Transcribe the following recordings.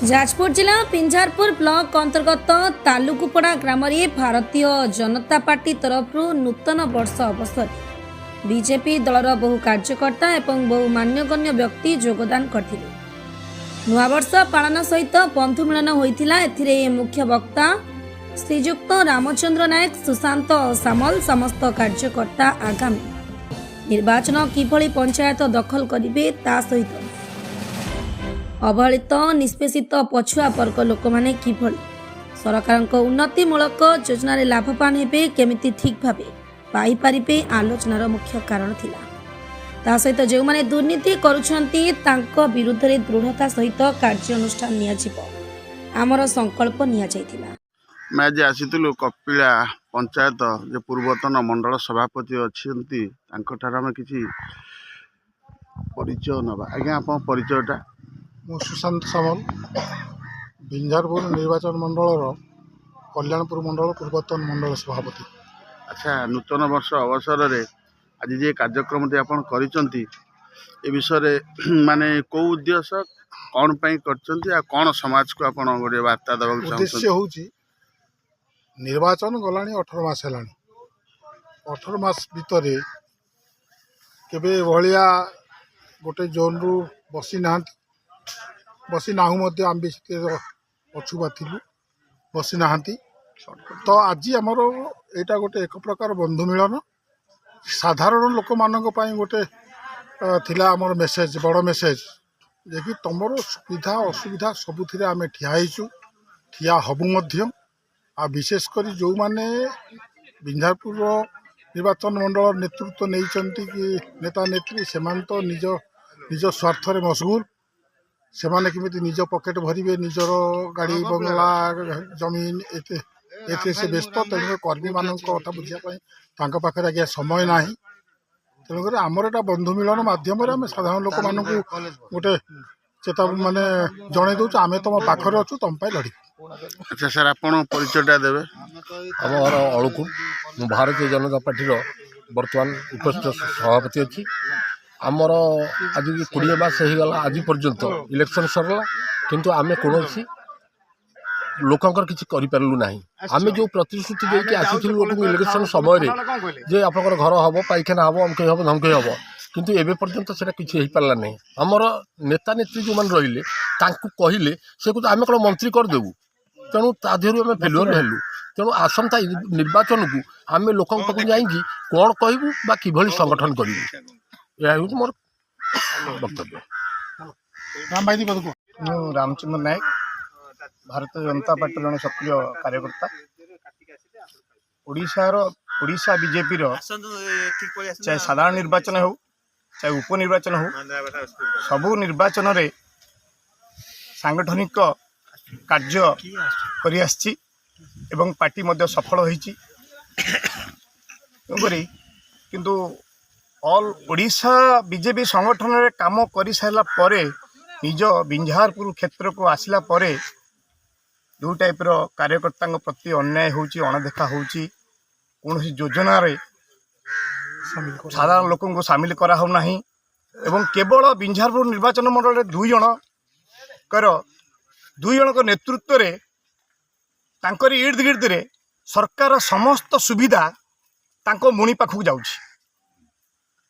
जाजपुर जिला पिंजारपुर ब्लॉक अंतर्गत तालुकुपड़ा ग्राम भारतीय जनता पार्टी तरफ नूतन वर्ष अवसर बीजेपी दलर बहु कार्यकर्ता एवं बहु मान्यगण्य व्यक्ति योगदान करथिले। नूआवर्ष पालन सहित बंधु मिलन होइथिला। एथिरे मुख्य वक्ता श्रीजुक्त रामचंद्र नायक, सुशांत सामल समस्त कार्यकर्ता आगामी निर्वाचन किभली पंचायत दखल करिवे ता सहित अवहेलित निष्पेषित पछुआ वर्ग लोक मैंने किभली सरकार उन्नतिमूलक योजन लाभवान हेबे, केमिति ठीक भाव पाइपारे आलोचनार मुख्य कारण थिला। ता सहित जो माने दुर्नीति करुछंती तांको विरुद्ध रे दृढ़ता सहित कार्यानुष्ठान नियाजिबो आमर संकल्प निया जायथिला। मैं आज आसीलु कपिला पंचायत जो पूर्वतन मंडल सभापति अच्छी आम कि परिचय नवा। आज्ञा आप परिचयटा? मु सुशांत सामल, बिंझारपुर निर्वाचन मंडल कल्याणपुर मंडल पूर्वतन मंडल सभापति। अच्छा, नूतन वर्ष अवसर रे आज जे कार्यक्रम आपण करिसंती ए विषय माने को उद्देश्य कौन पई करचंती आ कौन समाज को आपण गोटे वार्ता देबा चाहछंती? उद्देश्य होची निर्वाचन गलानी 18 मास हेलानी। 18 मास भितरे केबे भलिया गोटे जोन रु बसी नाहु मध्य आम भी पछुआ थिलु बसी नाहांती। तो आज आमर एटा गोटे एक प्रकार बंधु मिलन साधारण लोक मानक पई गोटे थिला आमर मेसेज, बड़ मेसेज जे कि तमरो सुविधा असुविधा सबुथिरे आमे ठिया हिचु, ठिया हबु मध्य। आ विशेष करी जो माने बिंझारपुर निर्वाचन मंडल नेतृत्व नहीं कि नेता नेत्री से तो निज निज स्वार्थ रे मशगुल। से माने किमिति निज पॉकेट भरिवे, निजर गाड़ी बंगला जमीन एते से व्यस्त। तेणुक कर्मी मान कथा बुझापी पाखे आज्ञा समय ना। तेणुक आमर एटा बंधु मिलन माध्यम आम साधारण लोक मान गोटे चेता माने जन दौर आम तुम पाखे अच्छु तुम लड़ी। अच्छा सर, आपण परिचयटा देवे? आम घर अळुकुम, मु भारतीय जनता पार्टी बर्तमान उपस्थित सभापति अच्छी। आमर आज 20 मास हो गला आज पर्यंत इलेक्शन सरला, किंतु आमे कोनोसी लोकंकर किछि करि परलु नाही। आमे जो प्रतिश्रुति देके आसीथिलु लोक इलेक्शन समय रे जे आपनकर घर हबो, पाइखाना हबो, अमके हबो, धमके हबो, किंतु एबे पर्यंत सेटा किछि हेइ परला नाही। हमर नेता नेत्री जो मन रहिले तांकु कहिले से को आमे कोन मंत्री कर देबु, तेणु ता देहरु आमे फेल्युअर हेलु। तेणु आसंता निर्वाचन को आमे लोकन पाखु जाइकि कोन कहबु बा किभली संगठन करिबु, यह हूँ मोर वक्तव्य। मु रामचंद्र नायक, भारतीय जनता पार्टी जन सक्रिय कार्यकर्ता। ओडिशा बीजेपी चाहे साधारण निर्वाचन हो चाहे उपनिर्वाचन हो, सबू निर्वाचन रे सांगठनिक कार्य करि आछि एवं पार्टी मध्य सफल होइछि। किंतु ऑल ओडिशा बीजेपी संगठन रे काम कर सारा परे निज बिंझारपुर क्षेत्र को आसला परे जो टाइप रो कार्यकर्ता प्रति अन्याय होची, अणदेखा होची, कौन योजना रे साधारण लोक सामिल करा हो नाही। एवं केवल बिंझारपुर निर्वाचन मंडल दुई जन नेतृत्व रे तांकर इर्द गिर्द रे सरकार समस्त सुविधा तांको मुनि पाखु जाउची।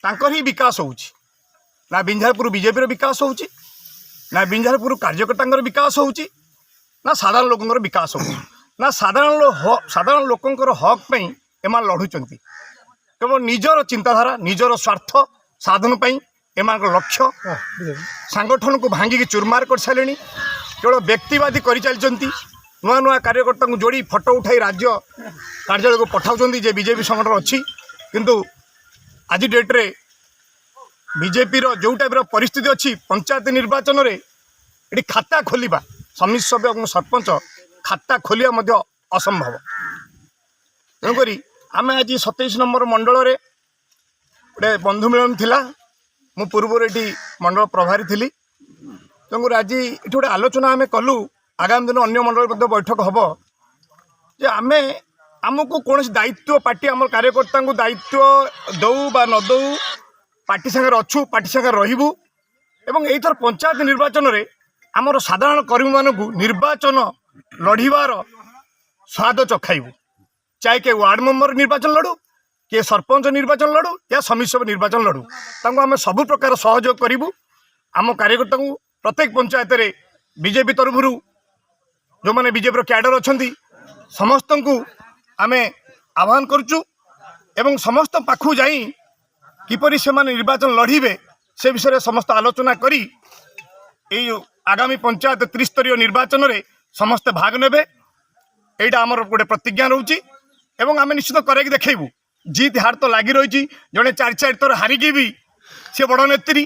तांकर ही विकास होउची ना बिंझारपुर बीजेपी रो विकास होउची, ना बिंझारपुर कार्यकर्ता विकास होउची, ना साधारण लोकंकर विकास होउची, ना साधारण लोकंकर हक पई एमा लढुचंती। केवल निजर चिंताधारा, निजर स्वार्थ साधन पई एमा लक्ष्य संगठन को भांगी के चुरमार कर सालेनी। केवल व्यक्तिवादी करि चलचंती। नुआ नुआ कार्यकर्ता को जोड़ी फोटो उठाई राज्य कार्यालय को पठाउचंती जे बीजेपी संगठन अच्छी। किंतु आज डेट रे बीजेपी रो जो टाइप परिस्थिति अच्छी, पंचायत निर्वाचन रे ये खाता खोलिबा समिति सभ्य और सरपंच खाता खोलिया मध्य असंभव। तेणुक आम आज 27 नंबर मंडल रे गोटे बंधु मिलन थिला। मु पूर्व ये मंडल प्रभारी थी। तेणुक आज ये गोटे आलोचना आम कलु, आगामी दिन अन्य मंडल बैठक हम जे आमे आमको कौन दायित्व पार्टी आम कार्यकर्ता को दायित्व दौ बा न दौ, पार्टी सागर अच्छु, पार्टी सागर रहिबु। एवं एथर पंचायत निर्वाचन रे आमर साधारण कर्मी मानक निर्वाचन लड़ीबार स्वाद चखाइबू चाहे के वार्ड मेंबर निर्वाचन लड़ू किए सरपंच निर्वाचन लड़ू या समिति सभा निर्वाचन लड़ू तांको आम सब प्रकार सहयोग करूँ आम कार्यकर्ता को प्रत्येक पंचायत रे बीजेपी तरफ जो मैंने बीजेपी कैडर अच्छा समस्त को आम आह्वान करुचु एवं समस्त पाखु जाई किपरि से माने निर्वाचन लड़ीबे से विषय समस्त आलोचना करी एई आगामी पंचायत त्रिस्तरीय निर्वाचन रे समस्त भाग नेबे एटा आमर गोटे प्रतिज्ञा रोची एवं आम निश्चित करके देखू जीत हार तो लगी रही जड़े 4 थर हारिकी भी सी बड़ नेत्री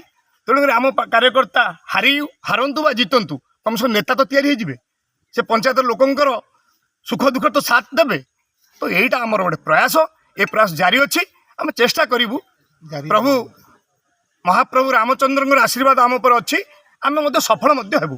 तेणुक आम कार्यकर्ता हारतु बा जीतु कम से कम नेता तो तैयारी होइजिबे से पंचायत लोकंकर सुख दुख तो साथ देबे तो यहीटा आमर गोटे प्रयास ये प्रयास जारी अच्छी आम चेष्टा करूँ प्रभु महाप्रभु रामचंद्र आशीर्वाद आम पर अच्छी आम सफल हेबू।